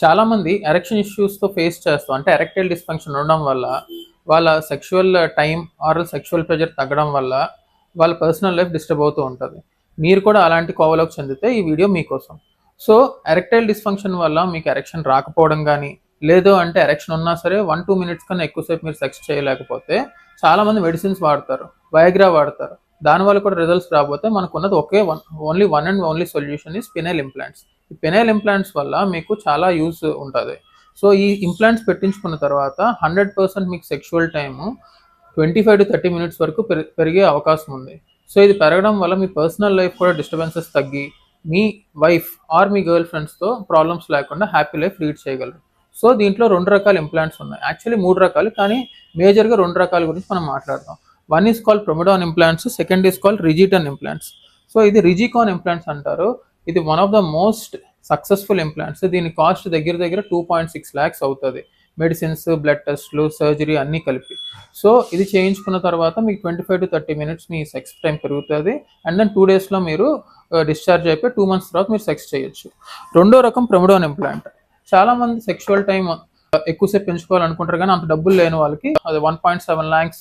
చాలామంది erection ఇష్యూస్తో face చేస్తూ అంటే ఎరెక్టైల్ డిస్ఫంక్షన్ ఉండడం వల్ల వాళ్ళ sexual time are sexual pressure తగ్గడం వల్ల వాళ్ళ పర్సనల్ లైఫ్ డిస్టర్బ్ అవుతూ ఉంటుంది. మీరు కూడా అలాంటి కోవలోకి చెందితే ఈ వీడియో మీకోసం. సో ఎరెక్టైల్ డిస్ఫంక్షన్ వల్ల మీకు ఎరెక్షన్ రాకపోవడం కానీ, లేదు అంటే ఎరెక్షన్ ఉన్నా సరే 1-2 మినిట్స్ కన్నా ఎక్కువసేపు మీరు సెక్స్ చేయలేకపోతే చాలామంది మెడిసిన్స్ వాడతారు, వయాగ్రా వాడతారు. దానివల్ల కూడా రిజల్ట్స్ రాకపోతే మనకున్నది only one and only solution is penile implants. ఈ పెనైల్ ఇంప్లాంట్స్ వల్ల మీకు చాలా యూజ్ ఉంటుంది. సో ఈ ఇంప్లాంట్స్ పెట్టించుకున్న తర్వాత 100% మీకు సెక్షువల్ టైము 25-30 మినిట్స్ వరకు పెరిగే అవకాశం ఉంది. సో ఇది పెరగడం వల్ల మీ పర్సనల్ లైఫ్ కూడా డిస్టర్బెన్సెస్ తగ్గి మీ వైఫ్ ఆర్ మీ గర్ల్ ఫ్రెండ్స్తో ప్రాబ్లమ్స్ లేకుండా హ్యాపీ లైఫ్ లీడ్ చేయగలరు. సో దీంట్లో 2 రకాల ఇంప్లాంట్స్ ఉన్నాయి, యాక్చువల్లీ 3 రకాలు, కానీ మేజర్గా 2 రకాల గురించి మనం మాట్లాడదాం. వన్ ఈజ్ కాల్డ్ ప్రొమిడాన్ ఇంప్లాంట్స్, సెకండ్ ఈజ్ కాల్డ్ రిజిటన్ ఇంప్లాంట్స్. సో ఇది రిజికాన్ ఇంప్లాంట్స్ అంటారు. ఇది one of the most successful implants. దీని కాస్ట్ దగ్గర 2.6 lakhs అవుతుంది, మెడిసిన్స్, బ్లడ్ టెస్ట్లు, సర్జరీ అన్నీ కలిపి. సో ఇది చేయించుకున్న తర్వాత మీకు 25-30 మినిట్స్ మీ సెక్స్ టైం పెరుగుతుంది. అండ్ దెన్ 2 daysలో మీరు డిశ్చార్జ్ అయిపోయి 2 months తర్వాత మీరు సెక్స్ చేయొచ్చు. రెండో రకం ప్రొమిడాన్ ఇంప్లాంట్. చాలామంది సెక్షువల్ టైం ఎక్కువసేపు పెంచుకోవాలనుకుంటారు, కానీ అంత డబ్బులు లేని వాళ్ళకి అది 1.7 lakhs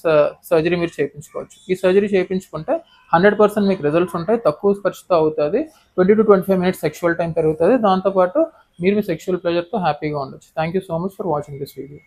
సర్జరీ మీరు చేయించుకోవచ్చు. ఈ సర్జరీ చేయించుకుంటే 100% మీకు రిజల్ట్స్ ఉంటాయి, తక్కువ ఖర్చుతో అవుతుంది, 20-25 మినిట్స్ సెక్షువల్ టైం పెరుగుతుంది. దాంతోపాటు మీరు మీ సెక్షువల్ ప్లెజర్తో హ్యాపీగా ఉండొచ్చు. Thank you so much for watching this video.